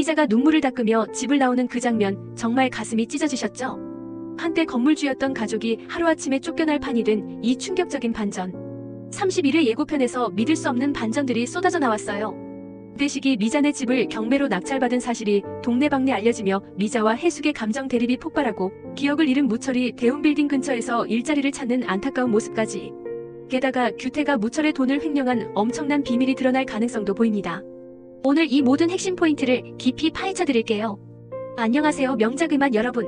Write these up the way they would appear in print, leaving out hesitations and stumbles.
미자가 눈물을 닦으며 집을 나오는 그 장면, 정말 가슴이 찢어지셨죠? 한때 건물주였던 가족이 하루아침에 쫓겨날 판이 된 이 충격적인 반전. 31회 예고편에서 믿을 수 없는 반전들이 쏟아져 나왔어요. 대식이 미자네 집을 경매로 낙찰받은 사실이 동네방네 알려지며 미자와 해숙의 감정 대립이 폭발하고 기억을 잃은 무철이 대운빌딩 근처에서 일자리를 찾는 안타까운 모습까지. 게다가 규태가 무철의 돈을 횡령한 엄청난 비밀이 드러날 가능성도 보입니다. 오늘 이 모든 핵심 포인트를 깊이 파헤쳐 드릴게요. 안녕하세요 명작의만 여러분.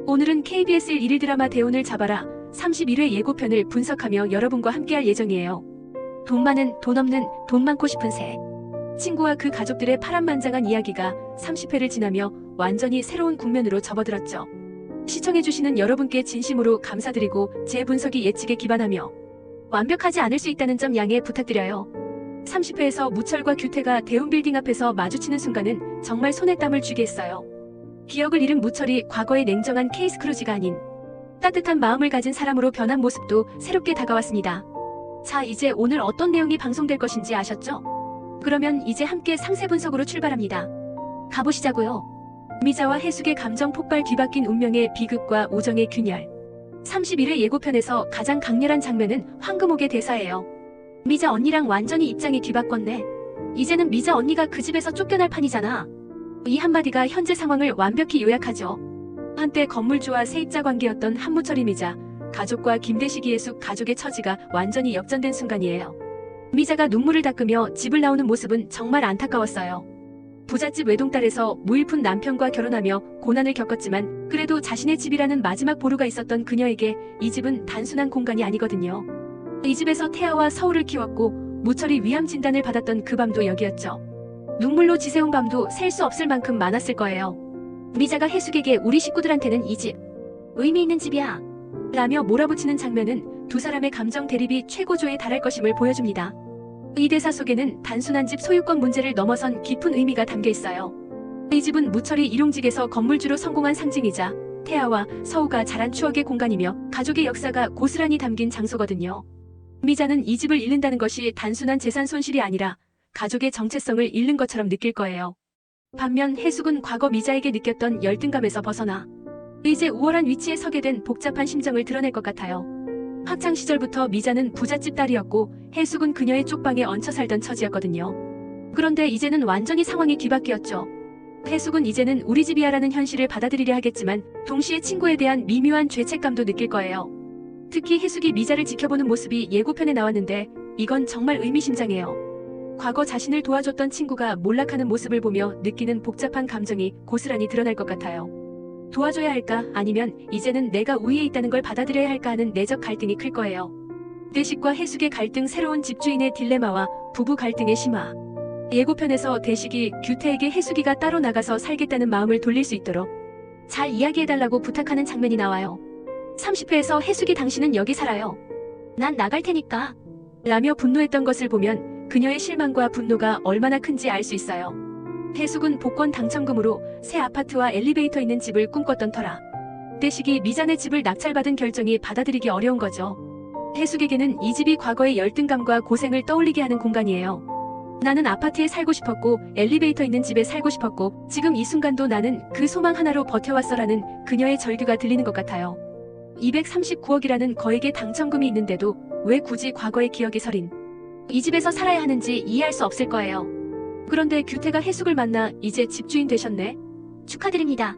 오늘은 KBS 1일 드라마 대운을 잡아라 31회 예고편을 분석하며 여러분과 함께할 예정이에요. 돈 많은, 돈 없는, 돈 많고 싶은 새. 친구와 그 가족들의 파란만장한 이야기가 30회를 지나며 완전히 새로운 국면으로 접어들었죠. 시청해주시는 여러분께 진심으로 감사드리고 제 분석이 예측에 기반하며 완벽하지 않을 수 있다는 점 양해 부탁드려요. 30회에서 무철과 규태가 대운빌딩 앞에서 마주치는 순간은 정말 손에 땀을 쥐게 했어요. 기억을 잃은 무철이 과거의 냉정한 케이스 크루지가 아닌 따뜻한 마음을 가진 사람으로 변한 모습도 새롭게 다가왔습니다. 자, 이제 오늘 어떤 내용이 방송될 것인지 아셨죠? 그러면 이제 함께 상세 분석으로 출발합니다. 가보시자고요. 미자와 해숙의 감정 폭발 뒤바뀐 운명의 비극과 우정의 균열. 31회 예고편에서 가장 강렬한 장면은 황금옥의 대사예요. 미자 언니랑 완전히 입장이 뒤바꿨네. 이제는 미자 언니가 그 집에서 쫓겨날 판이잖아. 이 한마디가 현재 상황을 완벽히 요약하죠. 한때 건물주와 세입자 관계였던 한무철이 미자, 가족과 김대식이 해숙 가족의 처지가 완전히 역전된 순간이에요. 미자가 눈물을 닦으며 집을 나오는 모습은 정말 안타까웠어요. 부잣집 외동딸에서 무일푼 남편과 결혼하며 고난을 겪었지만 그래도 자신의 집이라는 마지막 보루가 있었던 그녀에게 이 집은 단순한 공간이 아니거든요. 이 집에서 태아와 서울을 키웠고 무철이 위암 진단을 받았던 그 밤도 여기였죠. 눈물로 지새운 밤도 셀 수 없을 만큼 많았을 거예요. 미자가 해숙에게 우리 식구들한테는 이 집, 의미 있는 집이야 라며 몰아붙이는 장면은 두 사람의 감정 대립이 최고조에 달할 것임을 보여줍니다. 이 대사 속에는 단순한 집 소유권 문제를 넘어선 깊은 의미가 담겨 있어요. 이 집은 무철이 일용직에서 건물주로 성공한 상징이자 태아와 서우가 자란 추억의 공간이며 가족의 역사가 고스란히 담긴 장소거든요. 미자는 이 집을 잃는다는 것이 단순한 재산 손실이 아니라 가족의 정체성을 잃는 것처럼 느낄 거예요. 반면 해숙은 과거 미자에게 느꼈던 열등감에서 벗어나 이제 우월한 위치에 서게 된 복잡한 심정을 드러낼 것 같아요. 학창 시절부터 미자는 부잣집 딸이었고 해숙은 그녀의 쪽방에 얹혀 살던 처지였거든요. 그런데 이제는 완전히 상황이 뒤바뀌었죠. 해숙은 이제는 우리 집이야라는 현실을 받아들이려 하겠지만 동시에 친구에 대한 미묘한 죄책감도 느낄 거예요. 특히 해숙이 미자를 지켜보는 모습이 예고편에 나왔는데 이건 정말 의미심장해요. 과거 자신을 도와줬던 친구가 몰락하는 모습을 보며 느끼는 복잡한 감정이 고스란히 드러날 것 같아요. 도와줘야 할까 아니면 이제는 내가 우위에 있다는 걸 받아들여야 할까 하는 내적 갈등이 클 거예요. 대식과 해숙의 갈등, 새로운 집주인의 딜레마와 부부 갈등의 심화. 예고편에서 대식이 규태에게 해숙이가 따로 나가서 살겠다는 마음을 돌릴 수 있도록 잘 이야기해달라고 부탁하는 장면이 나와요. 30회에서 해숙이 당신은 여기 살아요. 난 나갈 테니까 라며 분노했던 것을 보면 그녀의 실망과 분노가 얼마나 큰지 알 수 있어요. 해숙은 복권 당첨금으로 새 아파트와 엘리베이터 있는 집을 꿈꿨던 터라 대식이 미자네 집을 낙찰받은 결정이 받아들이기 어려운 거죠. 해숙에게는 이 집이 과거의 열등감과 고생을 떠올리게 하는 공간이에요. 나는 아파트에 살고 싶었고 엘리베이터 있는 집에 살고 싶었고 지금 이 순간도 나는 그 소망 하나로 버텨왔어라는 그녀의 절규가 들리는 것 같아요. 239억이라는 거액의 당첨금이 있는데도 왜 굳이 과거의 기억이 서린 이 집에서 살아야 하는지 이해할 수 없을 거예요. 그런데 규태가 해숙을 만나 이제 집주인 되셨네? 축하드립니다.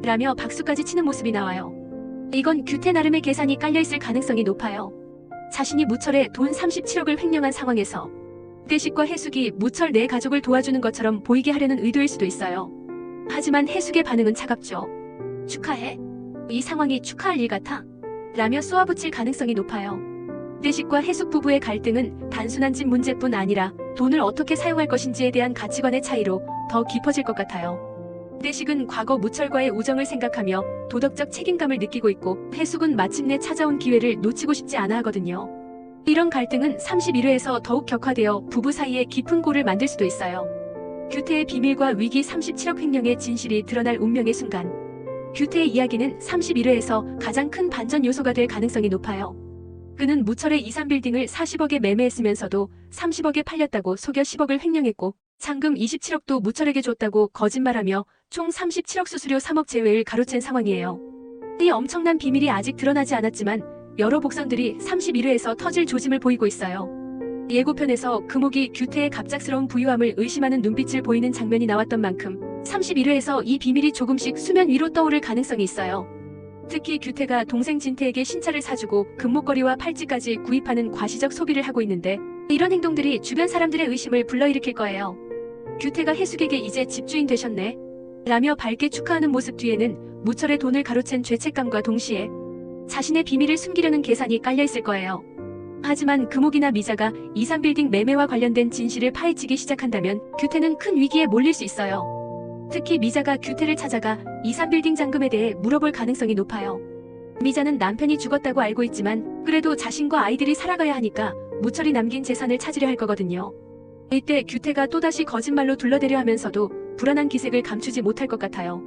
라며 박수까지 치는 모습이 나와요. 이건 규태 나름의 계산이 깔려있을 가능성이 높아요. 자신이 무철의 돈 37억을 횡령한 상황에서 대식과 해숙이 무철 내 가족을 도와주는 것처럼 보이게 하려는 의도일 수도 있어요. 하지만 해숙의 반응은 차갑죠. 축하해. 이 상황이 축하할 일 같아? 라며 쏘아붙일 가능성이 높아요. 대식과 해숙 부부의 갈등은 단순한 집 문제뿐 아니라 돈을 어떻게 사용할 것인지에 대한 가치관의 차이로 더 깊어질 것 같아요. 대식은 과거 무철과의 우정을 생각하며 도덕적 책임감을 느끼고 있고 해숙은 마침내 찾아온 기회를 놓치고 싶지 않아 하거든요. 이런 갈등은 31회에서 더욱 격화되어 부부 사이에 깊은 골을 만들 수도 있어요. 규태의 비밀과 위기 37억 횡령의 진실이 드러날 운명의 순간. 규태의 이야기는 31회에서 가장 큰 반전 요소가 될 가능성이 높아요. 그는 무철의 이산빌딩을 40억에 매매했으면서도 30억에 팔렸다고 속여 10억을 횡령했고 잔금 27억도 무철에게 줬다고 거짓말하며 총 37억 수수료 3억 제외를 가로챈 상황이에요. 이 엄청난 비밀이 아직 드러나지 않았지만 여러 복선들이 31회에서 터질 조짐을 보이고 있어요. 예고편에서 금옥이 규태의 갑작스러운 부유함을 의심하는 눈빛을 보이는 장면이 나왔던 만큼 31회에서 이 비밀이 조금씩 수면 위로 떠오를 가능성이 있어요. 특히 규태가 동생 진태에게 신차를 사주고 금목걸이와 팔찌까지 구입하는 과시적 소비를 하고 있는데 이런 행동들이 주변 사람들의 의심을 불러일으킬 거예요. 규태가 해숙에게 이제 집주인 되셨네 라며 밝게 축하하는 모습 뒤에는 무철의 돈을 가로챈 죄책감과 동시에 자신의 비밀을 숨기려는 계산이 깔려있을 거예요. 하지만 금옥이나 미자가 이산빌딩 매매와 관련된 진실을 파헤치기 시작한다면 규태는 큰 위기에 몰릴 수 있어요. 특히 미자가 규태를 찾아가 이산빌딩 잔금에 대해 물어볼 가능성이 높아요. 미자는 남편이 죽었다고 알고 있지만 그래도 자신과 아이들이 살아가야 하니까 무철이 남긴 재산을 찾으려 할 거거든요. 이때 규태가 또다시 거짓말로 둘러대려 하면서도 불안한 기색을 감추지 못할 것 같아요.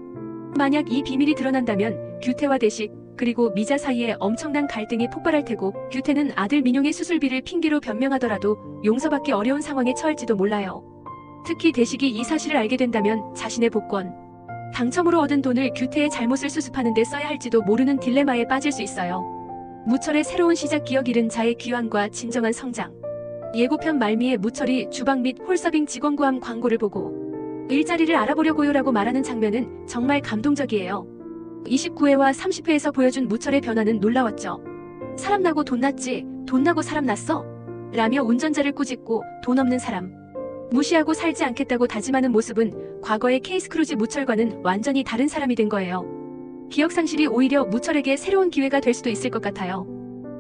만약 이 비밀이 드러난다면 규태와 대식 그리고 미자 사이에 엄청난 갈등이 폭발할 테고 규태는 아들 민용의 수술비를 핑계로 변명하더라도 용서받기 어려운 상황에 처할지도 몰라요. 특히 대식이 이 사실을 알게 된다면 자신의 복권, 당첨으로 얻은 돈을 규태의 잘못을 수습하는 데 써야 할지도 모르는 딜레마에 빠질 수 있어요. 무철의 새로운 시작 기억 잃은 자의 귀환과 진정한 성장. 예고편 말미에 무철이 주방 및 홀서빙 직원 구함 광고를 보고 일자리를 알아보려고요라고 말하는 장면은 정말 감동적이에요. 29회와 30회에서 보여준 무철의 변화는 놀라웠죠. 사람 나고 돈 났지, 돈 나고 사람 났어? 라며 운전자를 꾸짖고 돈 없는 사람, 무시하고 살지 않겠다고 다짐하는 모습은 과거의 케이스크루즈 무철과는 완전히 다른 사람이 된 거예요. 기억상실이 오히려 무철에게 새로운 기회가 될 수도 있을 것 같아요.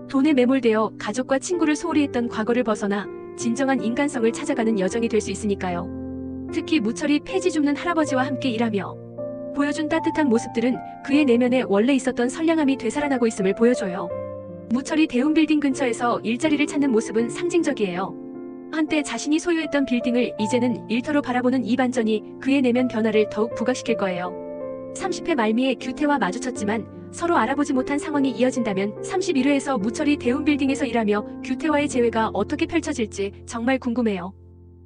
돈에 매몰되어 가족과 친구를 소홀히 했던 과거를 벗어나 진정한 인간성을 찾아가는 여정이 될 수 있으니까요. 특히 무철이 폐지 줍는 할아버지와 함께 일하며 보여준 따뜻한 모습들은 그의 내면에 원래 있었던 선량함이 되살아나고 있음을 보여줘요. 무철이 대운빌딩 근처에서 일자리를 찾는 모습은 상징적이에요. 한때 자신이 소유했던 빌딩을 이제는 일터로 바라보는 이 반전이 그의 내면 변화를 더욱 부각시킬 거예요. 30회 말미에 규태와 마주쳤지만 서로 알아보지 못한 상황이 이어진다면 31회에서 무철이 대운빌딩에서 일하며 규태와의 재회가 어떻게 펼쳐질지 정말 궁금해요.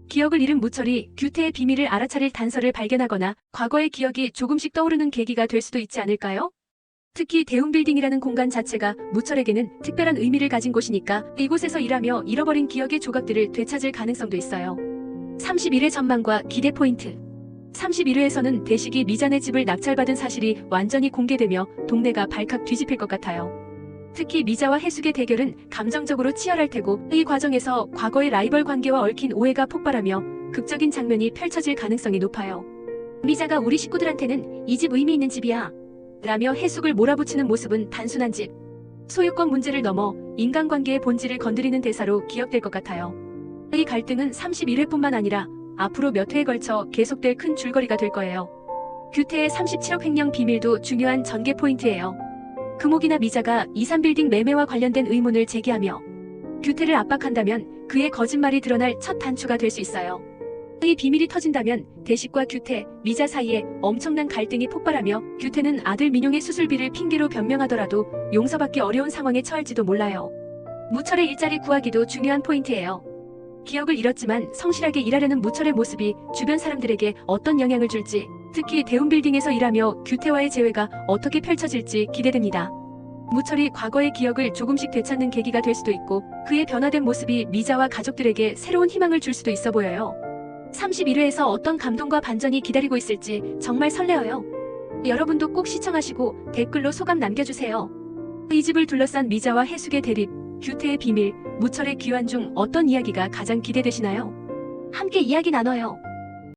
기억을 잃은 무철이 규태의 비밀을 알아차릴 단서를 발견하거나 과거의 기억이 조금씩 떠오르는 계기가 될 수도 있지 않을까요? 특히 대운빌딩이라는 공간 자체가 무철에게는 특별한 의미를 가진 곳이니까 이곳에서 일하며 잃어버린 기억의 조각들을 되찾을 가능성도 있어요. 31회 전망과 기대 포인트. 31회에서는 대식이 미자네 집을 낙찰받은 사실이 완전히 공개되며 동네가 발칵 뒤집힐 것 같아요. 특히 미자와 해숙의 대결은 감정적으로 치열할 테고 이 과정에서 과거의 라이벌 관계와 얽힌 오해가 폭발하며 극적인 장면이 펼쳐질 가능성이 높아요. 미자가 우리 식구들한테는 이 집 의미 있는 집이야 라며 해숙을 몰아붙이는 모습은 단순한 집, 소유권 문제를 넘어 인간관계의 본질을 건드리는 대사로 기억될 것 같아요. 이 갈등은 31회뿐만 아니라 앞으로 몇 회에 걸쳐 계속될 큰 줄거리가 될 거예요. 규태의 37억 횡령 비밀도 중요한 전개 포인트예요. 금옥이나 미자가 이산빌딩 매매와 관련된 의문을 제기하며 규태를 압박한다면 그의 거짓말이 드러날 첫 단추가 될 수 있어요. 이 비밀이 터진다면 대식과 규태, 미자 사이에 엄청난 갈등이 폭발하며 규태는 아들 민용의 수술비를 핑계로 변명하더라도 용서받기 어려운 상황에 처할지도 몰라요. 무철의 일자리 구하기도 중요한 포인트예요. 기억을 잃었지만 성실하게 일하려는 무철의 모습이 주변 사람들에게 어떤 영향을 줄지, 특히 대운빌딩에서 일하며 규태와의 재회가 어떻게 펼쳐질지 기대됩니다. 무철이 과거의 기억을 조금씩 되찾는 계기가 될 수도 있고 그의 변화된 모습이 미자와 가족들에게 새로운 희망을 줄 수도 있어 보여요. 31회에서 어떤 감동과 반전이 기다리고 있을지 정말 설레어요. 여러분도 꼭 시청하시고 댓글로 소감 남겨주세요. 이 집을 둘러싼 미자와 해숙의 대립, 규태의 비밀, 무철의 귀환 중 어떤 이야기가 가장 기대되시나요? 함께 이야기 나눠요.